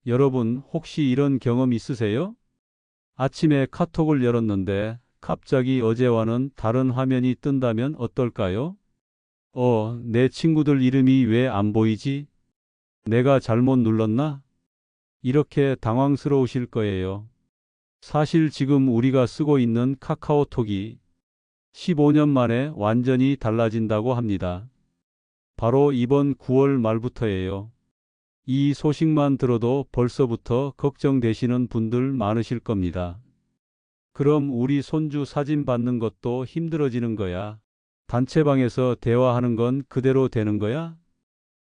여러분, 혹시 이런 경험 있으세요? 아침에 카톡을 열었는데 갑자기 어제와는 다른 화면이 뜬다면 어떨까요? 내 친구들 이름이 왜 안 보이지? 내가 잘못 눌렀나? 이렇게 당황스러우실 거예요. 사실 지금 우리가 쓰고 있는 카카오톡이 15년 만에 완전히 달라진다고 합니다. 바로 이번 9월 말부터예요. 이 소식만 들어도 벌써부터 걱정되시는 분들 많으실 겁니다. 그럼 우리 손주 사진 받는 것도 힘들어지는 거야? 단체방에서 대화하는 건 그대로 되는 거야?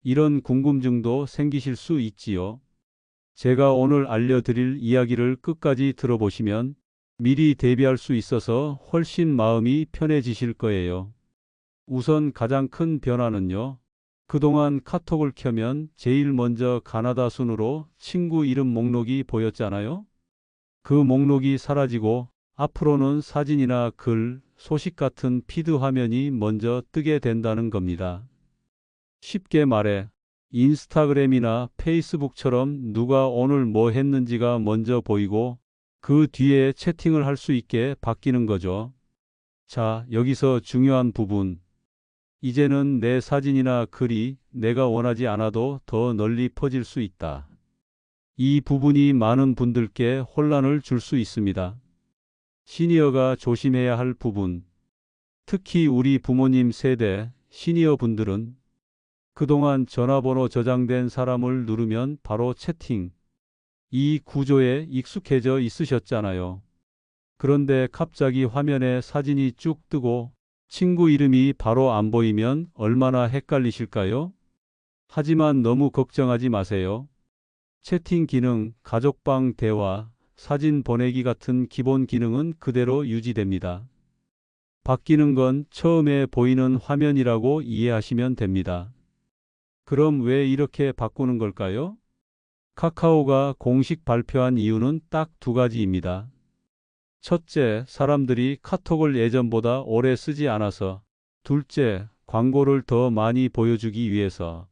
이런 궁금증도 생기실 수 있지요. 제가 오늘 알려드릴 이야기를 끝까지 들어보시면 미리 대비할 수 있어서 훨씬 마음이 편해지실 거예요. 우선 가장 큰 변화는요. 그동안 카톡을 켜면 제일 먼저 가나다 순으로 친구 이름 목록이 보였잖아요. 그 목록이 사라지고 앞으로는 사진이나 글, 소식 같은 피드 화면이 먼저 뜨게 된다는 겁니다. 쉽게 말해 인스타그램이나 페이스북처럼 누가 오늘 뭐 했는지가 먼저 보이고 그 뒤에 채팅을 할 수 있게 바뀌는 거죠. 자, 여기서 중요한 부분. 이제는 내 사진이나 글이 내가 원하지 않아도 더 널리 퍼질 수 있다. 이 부분이 많은 분들께 혼란을 줄 수 있습니다. 시니어가 조심해야 할 부분. 특히 우리 부모님 세대 시니어 분들은 그동안 전화번호 저장된 사람을 누르면 바로 채팅. 이 구조에 익숙해져 있으셨잖아요. 그런데 갑자기 화면에 사진이 쭉 뜨고 친구 이름이 바로 안 보이면 얼마나 헷갈리실까요? 하지만 너무 걱정하지 마세요. 채팅 기능, 가족방 대화, 사진 보내기 같은 기본 기능은 그대로 유지됩니다. 바뀌는 건 처음에 보이는 화면이라고 이해하시면 됩니다. 그럼 왜 이렇게 바꾸는 걸까요? 카카오가 공식 발표한 이유는 딱 두 가지입니다. 첫째, 사람들이 카톡을 예전보다 오래 쓰지 않아서. 둘째, 광고를 더 많이 보여주기 위해서.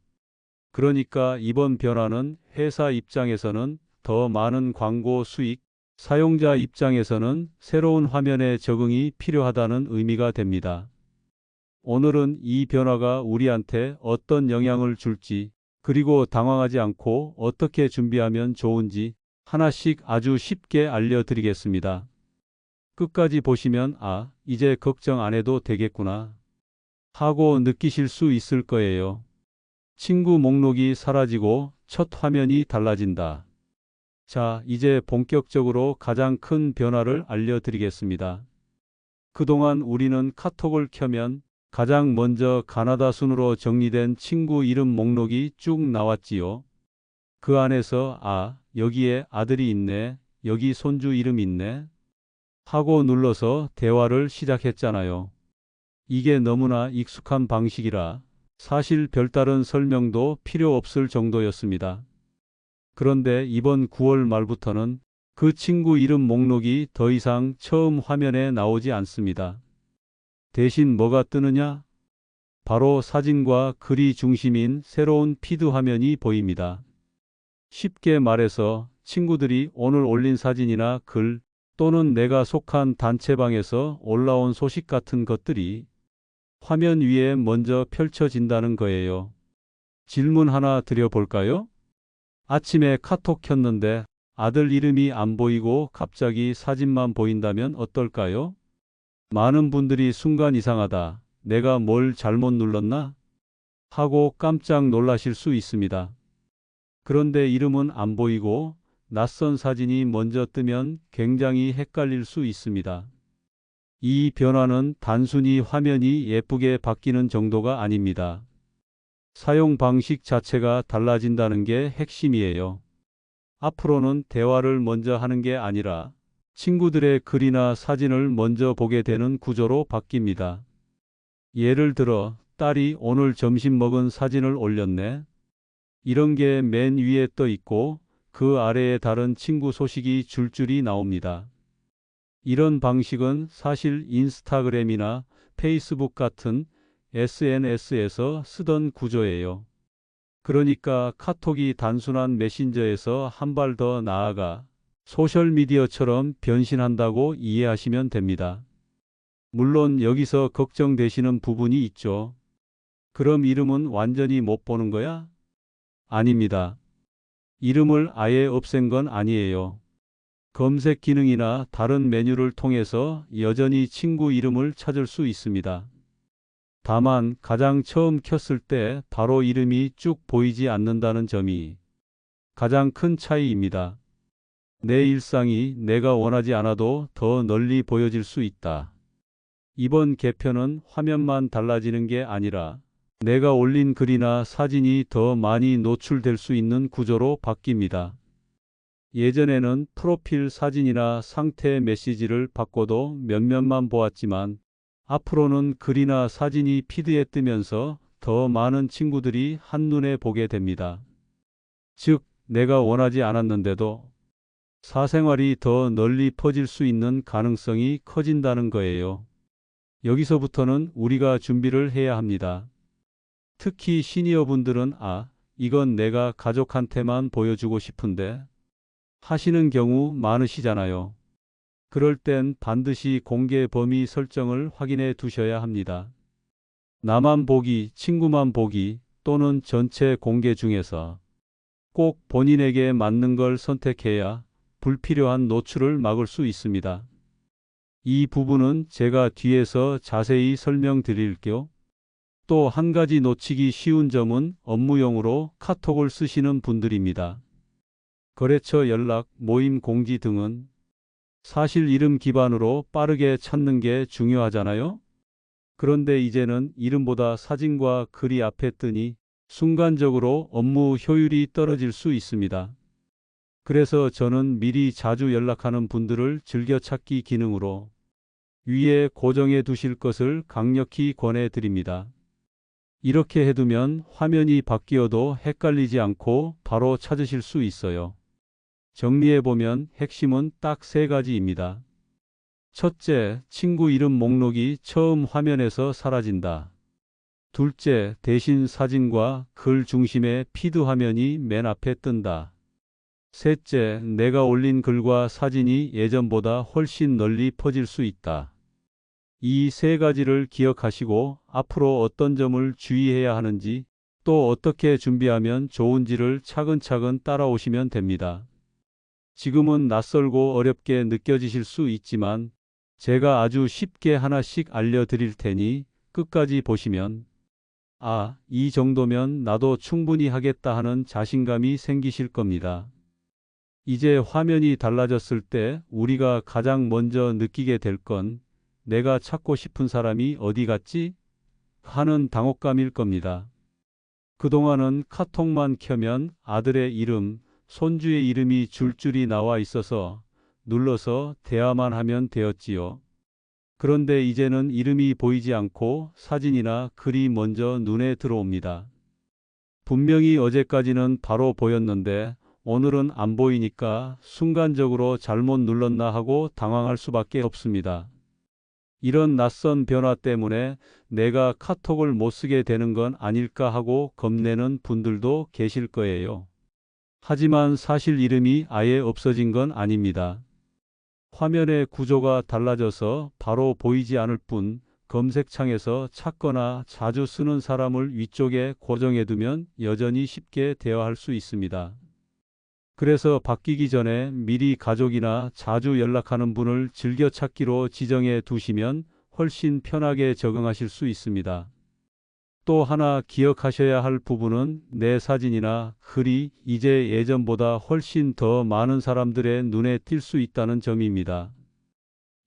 그러니까 이번 변화는 회사 입장에서는 더 많은 광고 수익, 사용자 입장에서는 새로운 화면에 적응이 필요하다는 의미가 됩니다. 오늘은 이 변화가 우리한테 어떤 영향을 줄지, 그리고 당황하지 않고 어떻게 준비하면 좋은지 하나씩 아주 쉽게 알려드리겠습니다. 끝까지 보시면 이제 걱정 안 해도 되겠구나 하고 느끼실 수 있을 거예요. 친구 목록이 사라지고 첫 화면이 달라진다. 자, 이제 본격적으로 가장 큰 변화를 알려드리겠습니다. 그동안 우리는 카톡을 켜면 가장 먼저 가나다 순으로 정리된 친구 이름 목록이 쭉 나왔지요. 그 안에서 여기에 아들이 있네, 여기 손주 이름 있네 하고 눌러서 대화를 시작했잖아요. 이게 너무나 익숙한 방식이라 사실 별다른 설명도 필요 없을 정도였습니다. 그런데 이번 9월 말부터는 그 친구 이름 목록이 더 이상 처음 화면에 나오지 않습니다. 대신 뭐가 뜨느냐? 바로 사진과 글이 중심인 새로운 피드 화면이 보입니다. 쉽게 말해서 친구들이 오늘 올린 사진이나 글 또는 내가 속한 단체방에서 올라온 소식 같은 것들이 화면 위에 먼저 펼쳐진다는 거예요. 질문 하나 드려볼까요? 아침에 카톡 켰는데 아들 이름이 안 보이고 갑자기 사진만 보인다면 어떨까요? 많은 분들이 순간 이상하다, 내가 뭘 잘못 눌렀나? 하고 깜짝 놀라실 수 있습니다. 그런데 이름은 안 보이고 낯선 사진이 먼저 뜨면 굉장히 헷갈릴 수 있습니다. 이 변화는 단순히 화면이 예쁘게 바뀌는 정도가 아닙니다. 사용 방식 자체가 달라진다는 게 핵심이에요. 앞으로는 대화를 먼저 하는 게 아니라 친구들의 글이나 사진을 먼저 보게 되는 구조로 바뀝니다. 예를 들어, 딸이 오늘 점심 먹은 사진을 올렸네. 이런 게 맨 위에 떠 있고 그 아래에 다른 친구 소식이 줄줄이 나옵니다. 이런 방식은 사실 인스타그램이나 페이스북 같은 SNS에서 쓰던 구조예요. 그러니까 카톡이 단순한 메신저에서 한 발 더 나아가 소셜미디어처럼 변신한다고 이해하시면 됩니다. 물론 여기서 걱정되시는 부분이 있죠. 그럼 이름은 완전히 못 보는 거야? 아닙니다. 이름을 아예 없앤 건 아니에요. 검색 기능이나 다른 메뉴를 통해서 여전히 친구 이름을 찾을 수 있습니다. 다만 가장 처음 켰을 때 바로 이름이 쭉 보이지 않는다는 점이 가장 큰 차이입니다. 내 일상이 내가 원하지 않아도 더 널리 보여질 수 있다. 이번 개편은 화면만 달라지는 게 아니라 내가 올린 글이나 사진이 더 많이 노출될 수 있는 구조로 바뀝니다. 예전에는 프로필 사진이나 상태 메시지를 바꿔도 몇몇만 보았지만 앞으로는 글이나 사진이 피드에 뜨면서 더 많은 친구들이 한눈에 보게 됩니다. 즉, 내가 원하지 않았는데도 사생활이 더 널리 퍼질 수 있는 가능성이 커진다는 거예요. 여기서부터는 우리가 준비를 해야 합니다. 특히 시니어분들은 이건 내가 가족한테만 보여주고 싶은데 하시는 경우 많으시잖아요. 그럴 땐 반드시 공개 범위 설정을 확인해 두셔야 합니다. 나만 보기, 친구만 보기 또는 전체 공개 중에서 꼭 본인에게 맞는 걸 선택해야 불필요한 노출을 막을 수 있습니다. 이 부분은 제가 뒤에서 자세히 설명드릴게요. 또 한 가지 놓치기 쉬운 점은 업무용으로 카톡을 쓰시는 분들입니다. 거래처 연락, 모임 공지 등은 사실 이름 기반으로 빠르게 찾는 게 중요하잖아요. 그런데 이제는 이름보다 사진과 글이 앞에 뜨니 순간적으로 업무 효율이 떨어질 수 있습니다. 그래서 저는 미리 자주 연락하는 분들을 즐겨찾기 기능으로 위에 고정해 두실 것을 강력히 권해 드립니다. 이렇게 해두면 화면이 바뀌어도 헷갈리지 않고 바로 찾으실 수 있어요. 정리해보면 핵심은 딱 세 가지입니다. 첫째, 친구 이름 목록이 처음 화면에서 사라진다. 둘째, 대신 사진과 글 중심의 피드 화면이 맨 앞에 뜬다. 셋째, 내가 올린 글과 사진이 예전보다 훨씬 널리 퍼질 수 있다. 이 세 가지를 기억하시고 앞으로 어떤 점을 주의해야 하는지 또 어떻게 준비하면 좋은지를 차근차근 따라오시면 됩니다. 지금은 낯설고 어렵게 느껴지실 수 있지만 제가 아주 쉽게 하나씩 알려드릴 테니 끝까지 보시면 이 정도면 나도 충분히 하겠다 하는 자신감이 생기실 겁니다. 이제 화면이 달라졌을 때 우리가 가장 먼저 느끼게 될 건 내가 찾고 싶은 사람이 어디 갔지? 하는 당혹감일 겁니다. 그동안은 카톡만 켜면 아들의 이름, 손주의 이름이 줄줄이 나와 있어서 눌러서 대화만 하면 되었지요. 그런데 이제는 이름이 보이지 않고 사진이나 글이 먼저 눈에 들어옵니다. 분명히 어제까지는 바로 보였는데 오늘은 안 보이니까 순간적으로 잘못 눌렀나 하고 당황할 수밖에 없습니다. 이런 낯선 변화 때문에 내가 카톡을 못 쓰게 되는 건 아닐까 하고 겁내는 분들도 계실 거예요. 하지만 사실 이름이 아예 없어진 건 아닙니다. 화면의 구조가 달라져서 바로 보이지 않을 뿐 검색창에서 찾거나 자주 쓰는 사람을 위쪽에 고정해두면 여전히 쉽게 대화할 수 있습니다. 그래서 바뀌기 전에 미리 가족이나 자주 연락하는 분을 즐겨찾기로 지정해 두시면 훨씬 편하게 적응하실 수 있습니다. 또 하나 기억하셔야 할 부분은 내 사진이나 글이 이제 예전보다 훨씬 더 많은 사람들의 눈에 띌 수 있다는 점입니다.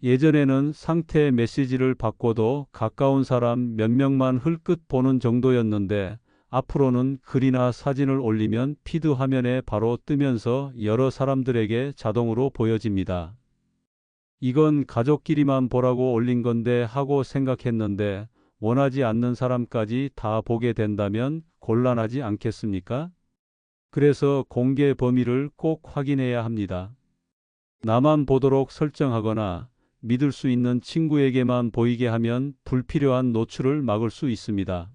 예전에는 상태 메시지를 바꿔도 가까운 사람 몇 명만 흘끗 보는 정도였는데 앞으로는 글이나 사진을 올리면 피드 화면에 바로 뜨면서 여러 사람들에게 자동으로 보여집니다. 이건 가족끼리만 보라고 올린 건데 하고 생각했는데 원하지 않는 사람까지 다 보게 된다면 곤란하지 않겠습니까? 그래서 공개 범위를 꼭 확인해야 합니다. 나만 보도록 설정하거나 믿을 수 있는 친구에게만 보이게 하면 불필요한 노출을 막을 수 있습니다.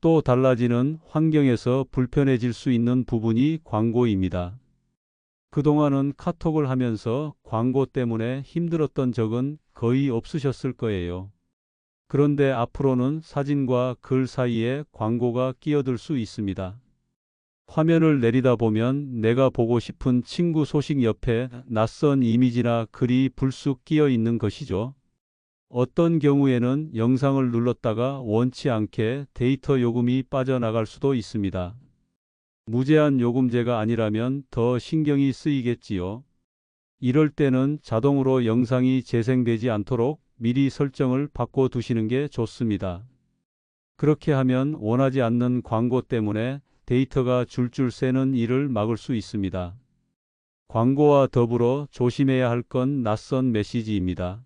또 달라지는 환경에서 불편해질 수 있는 부분이 광고입니다. 그동안은 카톡을 하면서 광고 때문에 힘들었던 적은 거의 없으셨을 거예요. 그런데 앞으로는 사진과 글 사이에 광고가 끼어들 수 있습니다. 화면을 내리다 보면 내가 보고 싶은 친구 소식 옆에 낯선 이미지나 글이 불쑥 끼어 있는 것이죠. 어떤 경우에는 영상을 눌렀다가 원치 않게 데이터 요금이 빠져나갈 수도 있습니다. 무제한 요금제가 아니라면 더 신경이 쓰이겠지요. 이럴 때는 자동으로 영상이 재생되지 않도록 미리 설정을 바꿔두시는 게 좋습니다. 그렇게 하면 원하지 않는 광고 때문에 데이터가 줄줄 새는 일을 막을 수 있습니다. 광고와 더불어 조심해야 할 건 낯선 메시지입니다.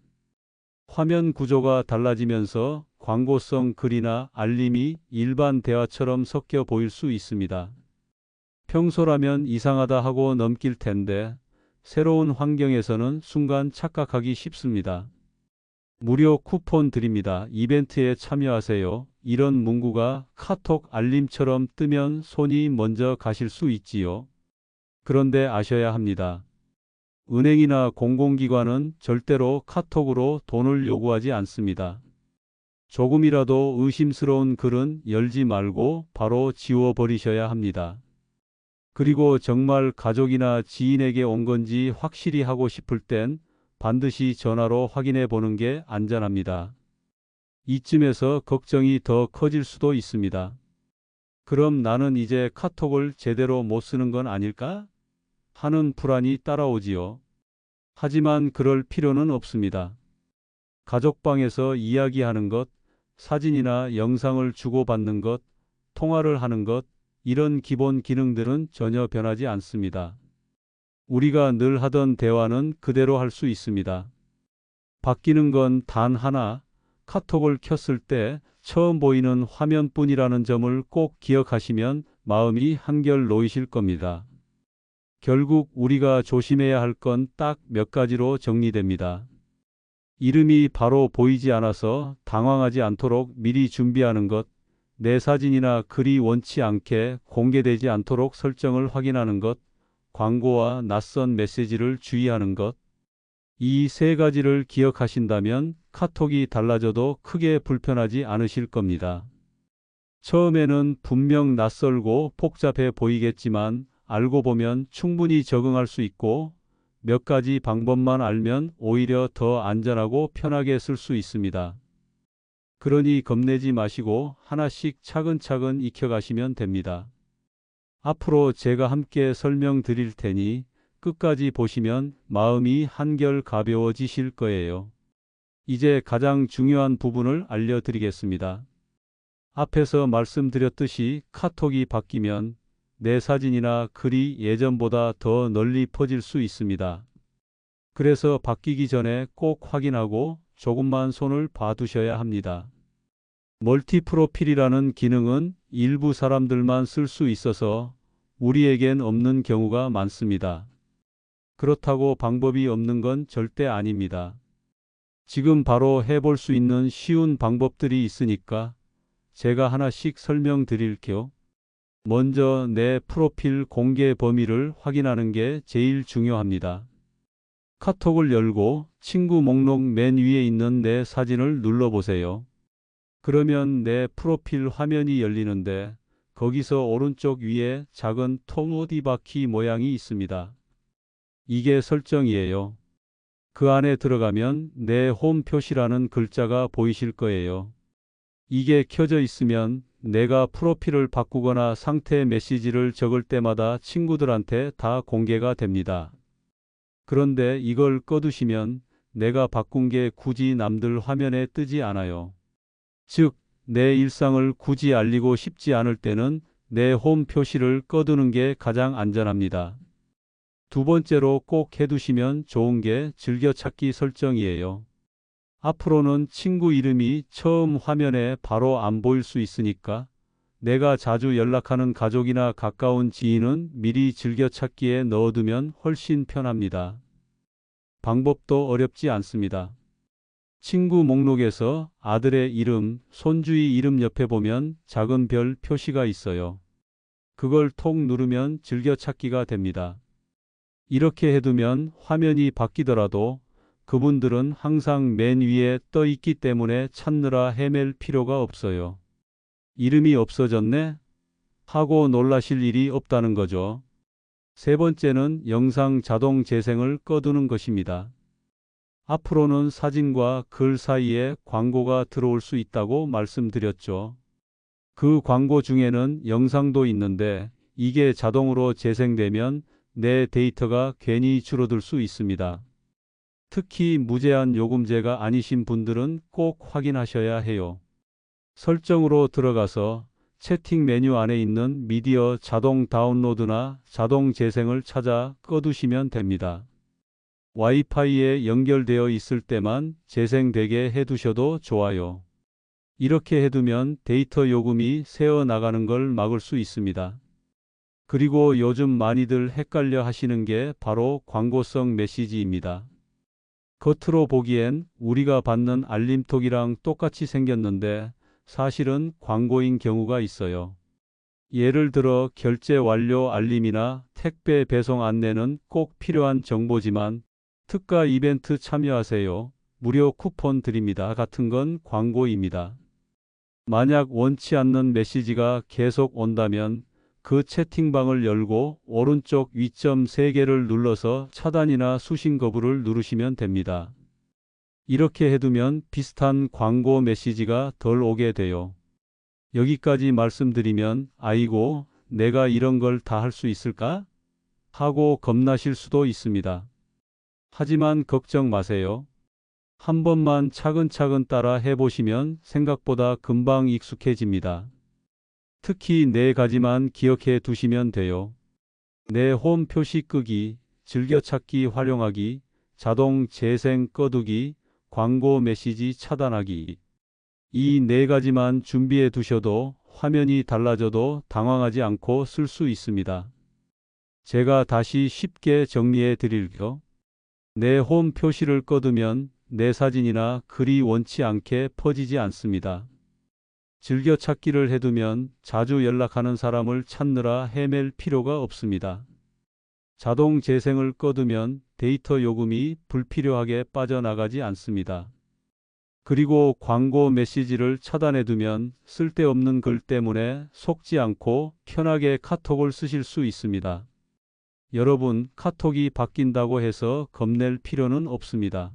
화면 구조가 달라지면서 광고성 글이나 알림이 일반 대화처럼 섞여 보일 수 있습니다. 평소라면 이상하다 하고 넘길 텐데 새로운 환경에서는 순간 착각하기 쉽습니다. 무료 쿠폰 드립니다. 이벤트에 참여하세요. 이런 문구가 카톡 알림처럼 뜨면 손이 먼저 가실 수 있지요. 그런데 아셔야 합니다. 은행이나 공공기관은 절대로 카톡으로 돈을 요구하지 않습니다. 조금이라도 의심스러운 글은 열지 말고 바로 지워버리셔야 합니다. 그리고 정말 가족이나 지인에게 온 건지 확실히 하고 싶을 땐 반드시 전화로 확인해 보는 게 안전합니다. 이쯤에서 걱정이 더 커질 수도 있습니다. 그럼 나는 이제 카톡을 제대로 못 쓰는 건 아닐까? 하는 불안이 따라오지요. 하지만 그럴 필요는 없습니다. 가족방에서 이야기하는 것, 사진이나 영상을 주고받는 것, 통화를 하는 것, 이런 기본 기능들은 전혀 변하지 않습니다. 우리가 늘 하던 대화는 그대로 할 수 있습니다. 바뀌는 건 단 하나, 카톡을 켰을 때 처음 보이는 화면뿐이라는 점을 꼭 기억하시면 마음이 한결 놓이실 겁니다. 결국 우리가 조심해야 할 건 딱 몇 가지로 정리됩니다. 이름이 바로 보이지 않아서 당황하지 않도록 미리 준비하는 것, 내 사진이나 글이 원치 않게 공개되지 않도록 설정을 확인하는 것, 광고와 낯선 메시지를 주의하는 것. 이 세 가지를 기억하신다면 카톡이 달라져도 크게 불편하지 않으실 겁니다. 처음에는 분명 낯설고 복잡해 보이겠지만 알고 보면 충분히 적응할 수 있고 몇 가지 방법만 알면 오히려 더 안전하고 편하게 쓸 수 있습니다. 그러니 겁내지 마시고 하나씩 차근차근 익혀가시면 됩니다. 앞으로 제가 함께 설명드릴 테니 끝까지 보시면 마음이 한결 가벼워지실 거예요. 이제 가장 중요한 부분을 알려드리겠습니다. 앞에서 말씀드렸듯이 카톡이 바뀌면 내 사진이나 글이 예전보다 더 널리 퍼질 수 있습니다. 그래서 바뀌기 전에 꼭 확인하고 조금만 손을 봐두셔야 합니다. 멀티 프로필이라는 기능은 일부 사람들만 쓸 수 있어서 우리에겐 없는 경우가 많습니다. 그렇다고 방법이 없는 건 절대 아닙니다. 지금 바로 해볼 수 있는 쉬운 방법들이 있으니까 제가 하나씩 설명드릴게요. 먼저 내 프로필 공개 범위를 확인하는 게 제일 중요합니다. 카톡을 열고 친구 목록 맨 위에 있는 내 사진을 눌러보세요. 그러면 내 프로필 화면이 열리는데 거기서 오른쪽 위에 작은 토너디 바퀴 모양이 있습니다. 이게 설정이에요. 그 안에 들어가면 내 홈 표시라는 글자가 보이실 거예요. 이게 켜져 있으면 내가 프로필을 바꾸거나 상태 메시지를 적을 때마다 친구들한테 다 공개가 됩니다. 그런데 이걸 꺼두시면 내가 바꾼 게 굳이 남들 화면에 뜨지 않아요. 즉, 내 일상을 굳이 알리고 싶지 않을 때는 내 홈 표시를 꺼두는 게 가장 안전합니다. 두 번째로 꼭 해두시면 좋은 게 즐겨찾기 설정이에요. 앞으로는 친구 이름이 처음 화면에 바로 안 보일 수 있으니까 내가 자주 연락하는 가족이나 가까운 지인은 미리 즐겨찾기에 넣어두면 훨씬 편합니다. 방법도 어렵지 않습니다. 친구 목록에서 아들의 이름, 손주의 이름 옆에 보면 작은 별 표시가 있어요. 그걸 톡 누르면 즐겨찾기가 됩니다. 이렇게 해두면 화면이 바뀌더라도 그분들은 항상 맨 위에 떠 있기 때문에 찾느라 헤맬 필요가 없어요. 이름이 없어졌네? 하고 놀라실 일이 없다는 거죠. 세 번째는 영상 자동 재생을 꺼두는 것입니다. 앞으로는 사진과 글 사이에 광고가 들어올 수 있다고 말씀드렸죠. 그 광고 중에는 영상도 있는데 이게 자동으로 재생되면 내 데이터가 괜히 줄어들 수 있습니다. 특히 무제한 요금제가 아니신 분들은 꼭 확인하셔야 해요. 설정으로 들어가서 채팅 메뉴 안에 있는 미디어 자동 다운로드나 자동 재생을 찾아 꺼두시면 됩니다. 와이파이에 연결되어 있을 때만 재생되게 해두셔도 좋아요. 이렇게 해두면 데이터 요금이 새어 나가는 걸 막을 수 있습니다. 그리고 요즘 많이들 헷갈려 하시는 게 바로 광고성 메시지입니다. 겉으로 보기엔 우리가 받는 알림톡이랑 똑같이 생겼는데 사실은 광고인 경우가 있어요. 예를 들어 결제 완료 알림이나 택배 배송 안내는 꼭 필요한 정보지만 특가 이벤트 참여하세요, 무료 쿠폰 드립니다 같은 건 광고입니다. 만약 원치 않는 메시지가 계속 온다면 그 채팅방을 열고 오른쪽 위점 3개를 눌러서 차단이나 수신 거부를 누르시면 됩니다. 이렇게 해두면 비슷한 광고 메시지가 덜 오게 돼요. 여기까지 말씀드리면 아이고, 내가 이런 걸 다 할 수 있을까? 하고 겁나실 수도 있습니다. 하지만 걱정 마세요. 한 번만 차근차근 따라 해보시면 생각보다 금방 익숙해집니다. 특히 4가지만 기억해 두시면 돼요. 내 홈 표시 끄기, 즐겨찾기 활용하기, 자동 재생 꺼두기, 광고 메시지 차단하기. 이 4가지만 준비해 두셔도 화면이 달라져도 당황하지 않고 쓸 수 있습니다. 제가 다시 쉽게 정리해 드릴게요. 내 홈 표시를 꺼두면 내 사진이나 글이 원치 않게 퍼지지 않습니다. 즐겨찾기를 해두면 자주 연락하는 사람을 찾느라 헤맬 필요가 없습니다. 자동 재생을 꺼두면 데이터 요금이 불필요하게 빠져나가지 않습니다. 그리고 광고 메시지를 차단해두면 쓸데없는 글 때문에 속지 않고 편하게 카톡을 쓰실 수 있습니다. 여러분, 카톡이 바뀐다고 해서 겁낼 필요는 없습니다.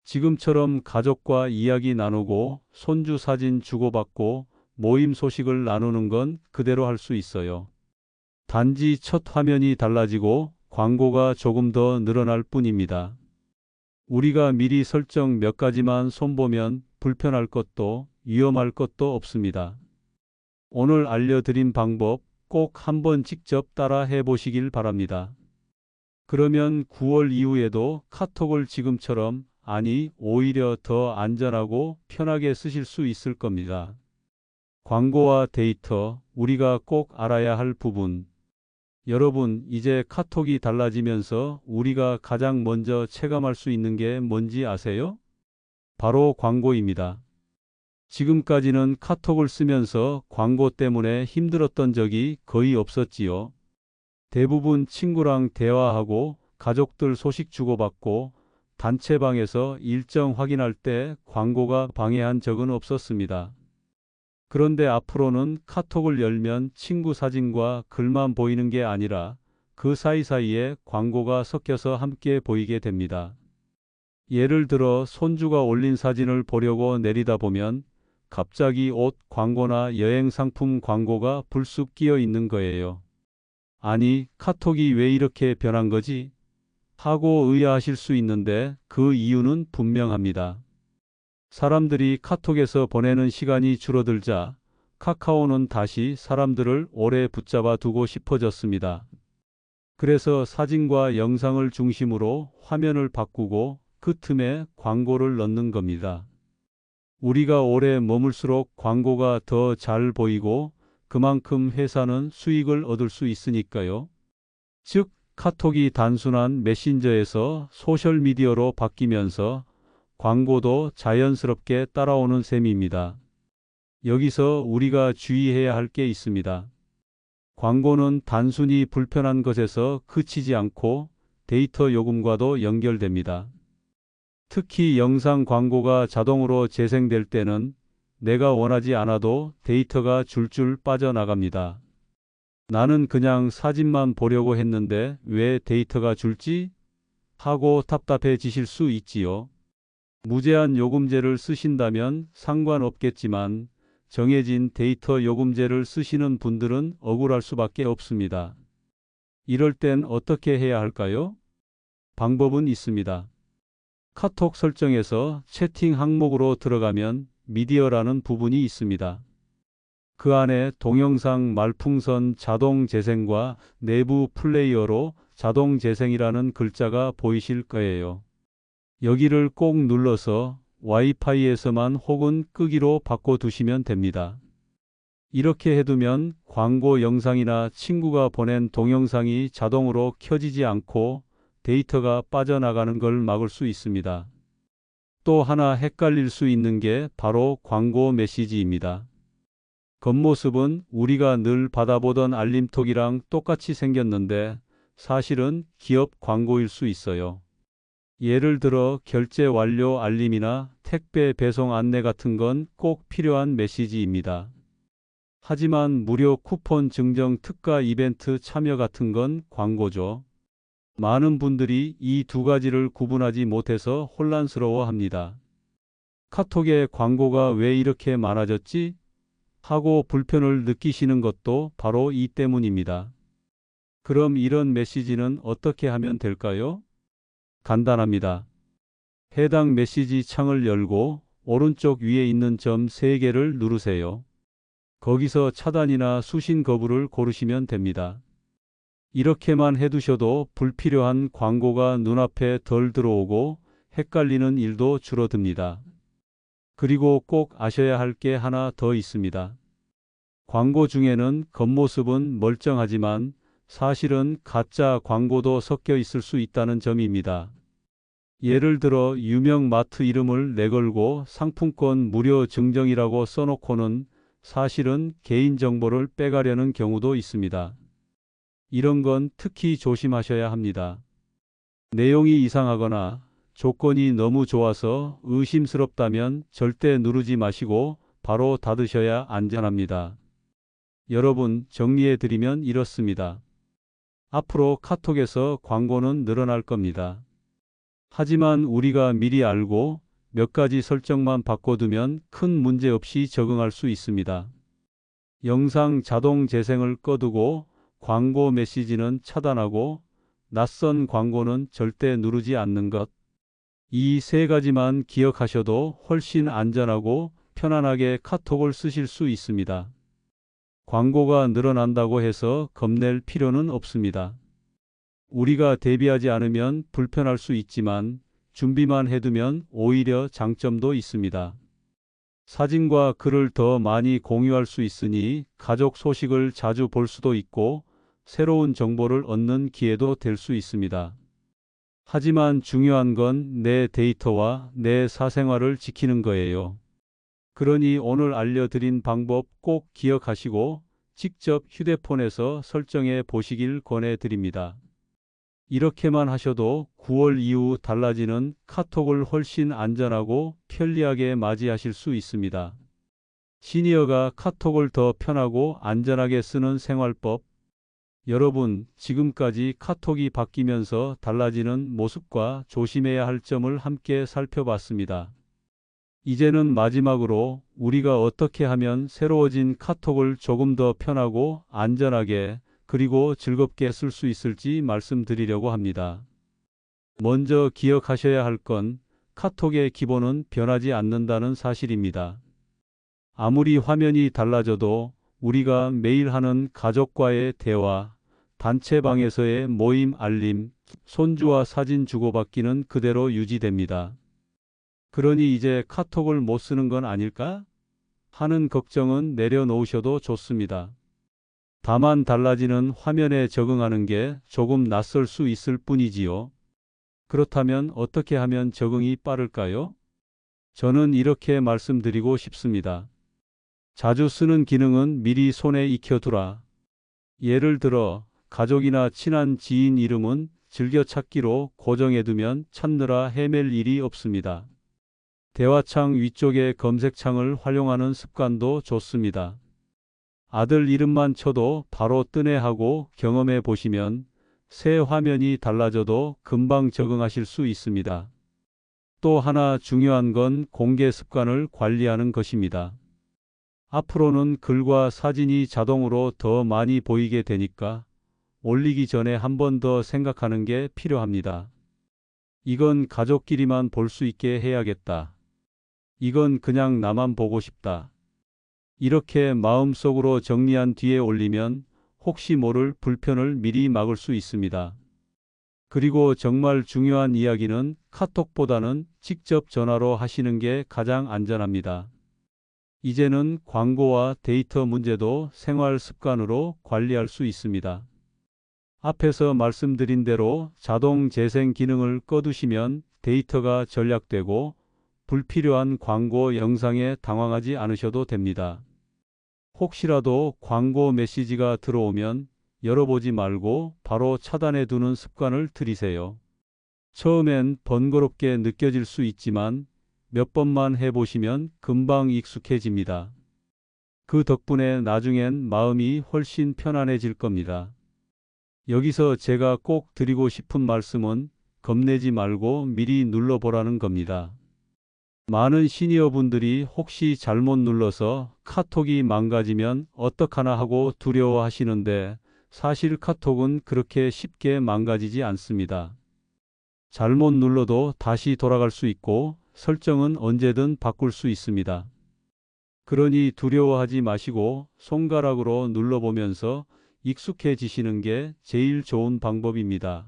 지금처럼 가족과 이야기 나누고 손주 사진 주고받고 모임 소식을 나누는 건 그대로 할 수 있어요. 단지 첫 화면이 달라지고 광고가 조금 더 늘어날 뿐입니다. 우리가 미리 설정 몇 가지만 손보면 불편할 것도 위험할 것도 없습니다. 오늘 알려드린 방법 꼭 한번 직접 따라 해보시길 바랍니다. 그러면 9월 이후에도 카톡을 지금처럼, 아니 오히려 더 안전하고 편하게 쓰실 수 있을 겁니다. 광고와 데이터, 우리가 꼭 알아야 할 부분. 여러분, 이제 카톡이 달라지면서 우리가 가장 먼저 체감할 수 있는 게 뭔지 아세요? 바로 광고입니다. 지금까지는 카톡을 쓰면서 광고 때문에 힘들었던 적이 거의 없었지요. 대부분 친구랑 대화하고 가족들 소식 주고받고 단체방에서 일정 확인할 때 광고가 방해한 적은 없었습니다. 그런데 앞으로는 카톡을 열면 친구 사진과 글만 보이는 게 아니라 그 사이사이에 광고가 섞여서 함께 보이게 됩니다. 예를 들어 손주가 올린 사진을 보려고 내리다 보면 갑자기 옷 광고나 여행 상품 광고가 불쑥 끼어 있는 거예요. 아니, 카톡이 왜 이렇게 변한 거지? 하고 의아하실 수 있는데 그 이유는 분명합니다. 사람들이 카톡에서 보내는 시간이 줄어들자 카카오는 다시 사람들을 오래 붙잡아 두고 싶어졌습니다. 그래서 사진과 영상을 중심으로 화면을 바꾸고 그 틈에 광고를 넣는 겁니다. 우리가 오래 머물수록 광고가 더 잘 보이고 그만큼 회사는 수익을 얻을 수 있으니까요. 즉, 카톡이 단순한 메신저에서 소셜미디어로 바뀌면서 광고도 자연스럽게 따라오는 셈입니다. 여기서 우리가 주의해야 할 게 있습니다. 광고는 단순히 불편한 것에서 그치지 않고 데이터 요금과도 연결됩니다. 특히 영상 광고가 자동으로 재생될 때는 내가 원하지 않아도 데이터가 줄줄 빠져나갑니다. 나는 그냥 사진만 보려고 했는데 왜 데이터가 줄지? 하고 답답해지실 수 있지요. 무제한 요금제를 쓰신다면 상관없겠지만 정해진 데이터 요금제를 쓰시는 분들은 억울할 수밖에 없습니다. 이럴 땐 어떻게 해야 할까요? 방법은 있습니다. 카톡 설정에서 채팅 항목으로 들어가면 미디어라는 부분이 있습니다. 그 안에 동영상 말풍선 자동 재생과 내부 플레이어로 자동 재생이라는 글자가 보이실 거예요. 여기를 꼭 눌러서 와이파이에서만 혹은 끄기로 바꿔두시면 됩니다. 이렇게 해두면 광고 영상이나 친구가 보낸 동영상이 자동으로 켜지지 않고 데이터가 빠져나가는 걸 막을 수 있습니다. 또 하나 헷갈릴 수 있는 게 바로 광고 메시지입니다. 겉모습은 우리가 늘 받아보던 알림톡이랑 똑같이 생겼는데 사실은 기업 광고일 수 있어요. 예를 들어 결제 완료 알림이나 택배 배송 안내 같은 건 꼭 필요한 메시지입니다. 하지만 무료 쿠폰 증정 특가 이벤트 참여 같은 건 광고죠. 많은 분들이 이 두 가지를 구분하지 못해서 혼란스러워합니다. 카톡에 광고가 왜 이렇게 많아졌지? 하고 불편을 느끼시는 것도 바로 이 때문입니다. 그럼 이런 메시지는 어떻게 하면 될까요? 간단합니다. 해당 메시지 창을 열고 오른쪽 위에 있는 점 3개를 누르세요. 거기서 차단이나 수신 거부를 고르시면 됩니다. 이렇게만 해두셔도 불필요한 광고가 눈앞에 덜 들어오고 헷갈리는 일도 줄어듭니다. 그리고 꼭 아셔야 할 게 하나 더 있습니다. 광고 중에는 겉모습은 멀쩡하지만 사실은 가짜 광고도 섞여 있을 수 있다는 점입니다. 예를 들어 유명 마트 이름을 내걸고 상품권 무료 증정이라고 써놓고는 사실은 개인정보를 빼가려는 경우도 있습니다. 이런 건 특히 조심하셔야 합니다. 내용이 이상하거나 조건이 너무 좋아서 의심스럽다면 절대 누르지 마시고 바로 닫으셔야 안전합니다. 여러분, 정리해드리면 이렇습니다. 앞으로 카톡에서 광고는 늘어날 겁니다. 하지만 우리가 미리 알고 몇 가지 설정만 바꿔두면 큰 문제 없이 적응할 수 있습니다. 영상 자동 재생을 꺼두고 광고 메시지는 차단하고 낯선 광고는 절대 누르지 않는 것. 이 3가지만 기억하셔도 훨씬 안전하고 편안하게 카톡을 쓰실 수 있습니다. 광고가 늘어난다고 해서 겁낼 필요는 없습니다. 우리가 대비하지 않으면 불편할 수 있지만 준비만 해두면 오히려 장점도 있습니다. 사진과 글을 더 많이 공유할 수 있으니 가족 소식을 자주 볼 수도 있고 새로운 정보를 얻는 기회도 될 수 있습니다. 하지만 중요한 건 내 데이터와 내 사생활을 지키는 거예요. 그러니 오늘 알려드린 방법 꼭 기억하시고 직접 휴대폰에서 설정해 보시길 권해드립니다. 이렇게만 하셔도 9월 이후 달라지는 카톡을 훨씬 안전하고 편리하게 맞이하실 수 있습니다. 시니어가 카톡을 더 편하고 안전하게 쓰는 생활법. 여러분, 지금까지 카톡이 바뀌면서 달라지는 모습과 조심해야 할 점을 함께 살펴봤습니다. 이제는 마지막으로 우리가 어떻게 하면 새로워진 카톡을 조금 더 편하고 안전하게 그리고 즐겁게 쓸 수 있을지 말씀드리려고 합니다. 먼저 기억하셔야 할 건 카톡의 기본은 변하지 않는다는 사실입니다. 아무리 화면이 달라져도 우리가 매일 하는 가족과의 대화, 단체방에서의 모임 알림, 손주와 사진 주고받기는 그대로 유지됩니다. 그러니 이제 카톡을 못 쓰는 건 아닐까? 하는 걱정은 내려놓으셔도 좋습니다. 다만 달라지는 화면에 적응하는 게 조금 낯설 수 있을 뿐이지요. 그렇다면 어떻게 하면 적응이 빠를까요? 저는 이렇게 말씀드리고 싶습니다. 자주 쓰는 기능은 미리 손에 익혀두라. 예를 들어 가족이나 친한 지인 이름은 즐겨찾기로 고정해두면 찾느라 헤맬 일이 없습니다. 대화창 위쪽에 검색창을 활용하는 습관도 좋습니다. 아들 이름만 쳐도 바로 뜨네 하고 경험해 보시면 새 화면이 달라져도 금방 적응하실 수 있습니다. 또 하나 중요한 건 공개 습관을 관리하는 것입니다. 앞으로는 글과 사진이 자동으로 더 많이 보이게 되니까 올리기 전에 한 번 더 생각하는 게 필요합니다. 이건 가족끼리만 볼 수 있게 해야겠다. 이건 그냥 나만 보고 싶다. 이렇게 마음속으로 정리한 뒤에 올리면 혹시 모를 불편을 미리 막을 수 있습니다. 그리고 정말 중요한 이야기는 카톡보다는 직접 전화로 하시는 게 가장 안전합니다. 이제는 광고와 데이터 문제도 생활 습관으로 관리할 수 있습니다. 앞에서 말씀드린 대로 자동 재생 기능을 꺼두시면 데이터가 절약되고 불필요한 광고 영상에 당황하지 않으셔도 됩니다. 혹시라도 광고 메시지가 들어오면 열어보지 말고 바로 차단해 두는 습관을 들이세요. 처음엔 번거롭게 느껴질 수 있지만 몇 번만 해보시면 금방 익숙해집니다. 그 덕분에 나중엔 마음이 훨씬 편안해질 겁니다. 여기서 제가 꼭 드리고 싶은 말씀은 겁내지 말고 미리 눌러보라는 겁니다. 많은 시니어분들이 혹시 잘못 눌러서 카톡이 망가지면 어떡하나 하고 두려워하시는데 사실 카톡은 그렇게 쉽게 망가지지 않습니다. 잘못 눌러도 다시 돌아갈 수 있고 설정은 언제든 바꿀 수 있습니다. 그러니 두려워하지 마시고 손가락으로 눌러보면서 익숙해지시는 게 제일 좋은 방법입니다.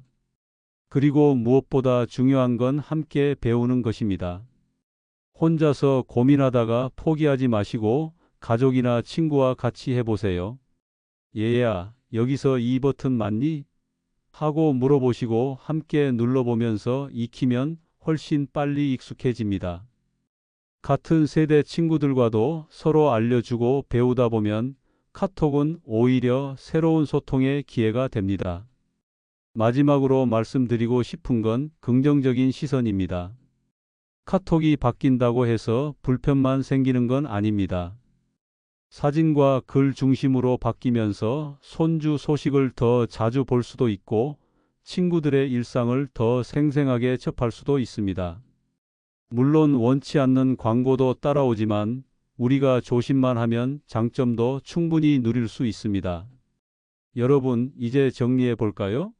그리고 무엇보다 중요한 건 함께 배우는 것입니다. 혼자서 고민하다가 포기하지 마시고 가족이나 친구와 같이 해보세요. 얘야, 여기서 이 버튼 맞니? 하고 물어보시고 함께 눌러보면서 익히면 훨씬 빨리 익숙해집니다. 같은 세대 친구들과도 서로 알려주고 배우다 보면 카톡은 오히려 새로운 소통의 기회가 됩니다. 마지막으로 말씀드리고 싶은 건 긍정적인 시선입니다. 카톡이 바뀐다고 해서 불편만 생기는 건 아닙니다. 사진과 글 중심으로 바뀌면서 손주 소식을 더 자주 볼 수도 있고 친구들의 일상을 더 생생하게 접할 수도 있습니다. 물론 원치 않는 광고도 따라오지만 우리가 조심만 하면 장점도 충분히 누릴 수 있습니다. 여러분, 이제 정리해 볼까요?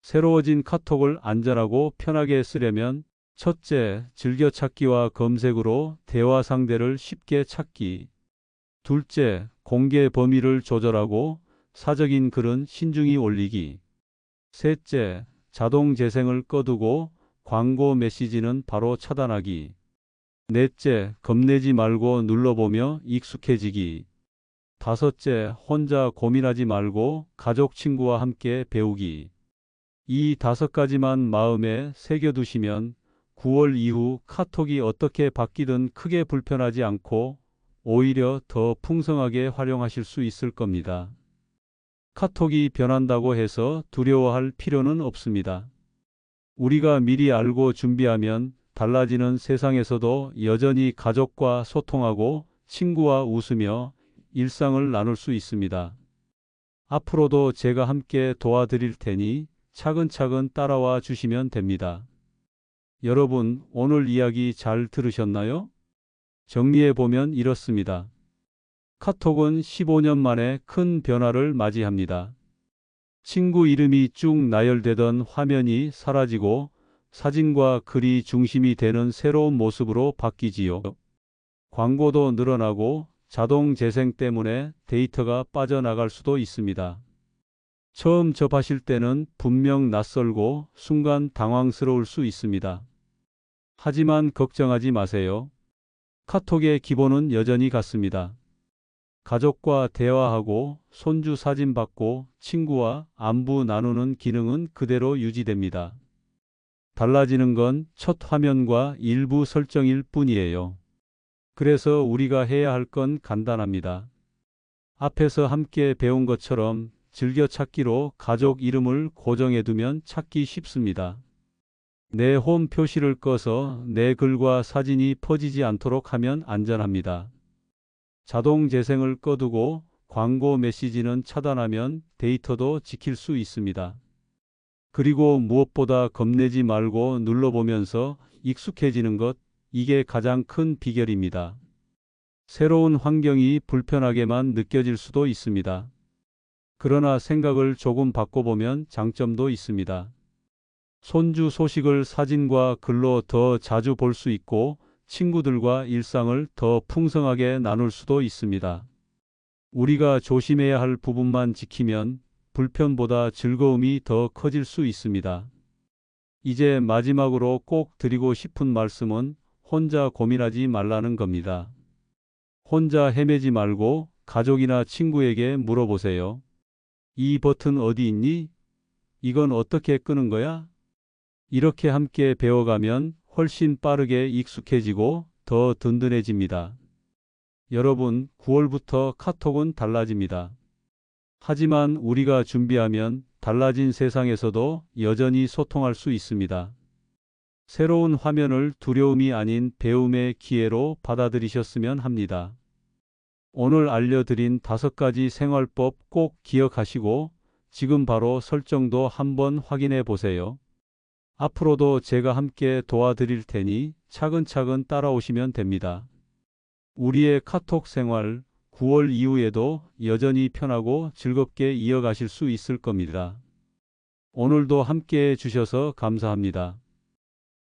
새로워진 카톡을 안전하고 편하게 쓰려면 첫째, 즐겨찾기와 검색으로 대화 상대를 쉽게 찾기. 둘째, 공개 범위를 조절하고 사적인 글은 신중히 올리기. 셋째, 자동 재생을 꺼두고 광고 메시지는 바로 차단하기. 넷째, 겁내지 말고 눌러보며 익숙해지기. 다섯째, 혼자 고민하지 말고 가족 친구와 함께 배우기. 이 5가지만 마음에 새겨두시면 9월 이후 카톡이 어떻게 바뀌든 크게 불편하지 않고 오히려 더 풍성하게 활용하실 수 있을 겁니다. 카톡이 변한다고 해서 두려워할 필요는 없습니다. 우리가 미리 알고 준비하면 달라지는 세상에서도 여전히 가족과 소통하고 친구와 웃으며 일상을 나눌 수 있습니다. 앞으로도 제가 함께 도와드릴 테니 차근차근 따라와 주시면 됩니다. 여러분, 오늘 이야기 잘 들으셨나요? 정리해 보면 이렇습니다. 카톡은 15년 만에 큰 변화를 맞이합니다. 친구 이름이 쭉 나열되던 화면이 사라지고 사진과 글이 중심이 되는 새로운 모습으로 바뀌지요. 광고도 늘어나고 자동 재생 때문에 데이터가 빠져나갈 수도 있습니다. 처음 접하실 때는 분명 낯설고 순간 당황스러울 수 있습니다. 하지만 걱정하지 마세요. 카톡의 기본은 여전히 같습니다. 가족과 대화하고 손주 사진 받고 친구와 안부 나누는 기능은 그대로 유지됩니다. 달라지는 건 첫 화면과 일부 설정일 뿐이에요. 그래서 우리가 해야 할 건 간단합니다. 앞에서 함께 배운 것처럼 즐겨찾기로 가족 이름을 고정해두면 찾기 쉽습니다. 내 홈 표시를 꺼서 내 글과 사진이 퍼지지 않도록 하면 안전합니다. 자동 재생을 꺼두고 광고 메시지는 차단하면 데이터도 지킬 수 있습니다. 그리고 무엇보다 겁내지 말고 눌러보면서 익숙해지는 것, 이게 가장 큰 비결입니다. 새로운 환경이 불편하게만 느껴질 수도 있습니다. 그러나 생각을 조금 바꿔보면 장점도 있습니다. 손주 소식을 사진과 글로 더 자주 볼 수 있고 친구들과 일상을 더 풍성하게 나눌 수도 있습니다. 우리가 조심해야 할 부분만 지키면 불편보다 즐거움이 더 커질 수 있습니다. 이제 마지막으로 꼭 드리고 싶은 말씀은 혼자 고민하지 말라는 겁니다. 혼자 헤매지 말고 가족이나 친구에게 물어보세요. 이 버튼 어디 있니? 이건 어떻게 끄는 거야? 이렇게 함께 배워가면 훨씬 빠르게 익숙해지고 더 든든해집니다. 여러분, 9월부터 카톡은 달라집니다. 하지만 우리가 준비하면 달라진 세상에서도 여전히 소통할 수 있습니다. 새로운 화면을 두려움이 아닌 배움의 기회로 받아들이셨으면 합니다. 오늘 알려드린 5가지 생활법 꼭 기억하시고 지금 바로 설정도 한번 확인해 보세요. 앞으로도 제가 함께 도와드릴 테니 차근차근 따라오시면 됩니다. 우리의 카톡 생활 9월 이후에도 여전히 편하고 즐겁게 이어가실 수 있을 겁니다. 오늘도 함께 해주셔서 감사합니다.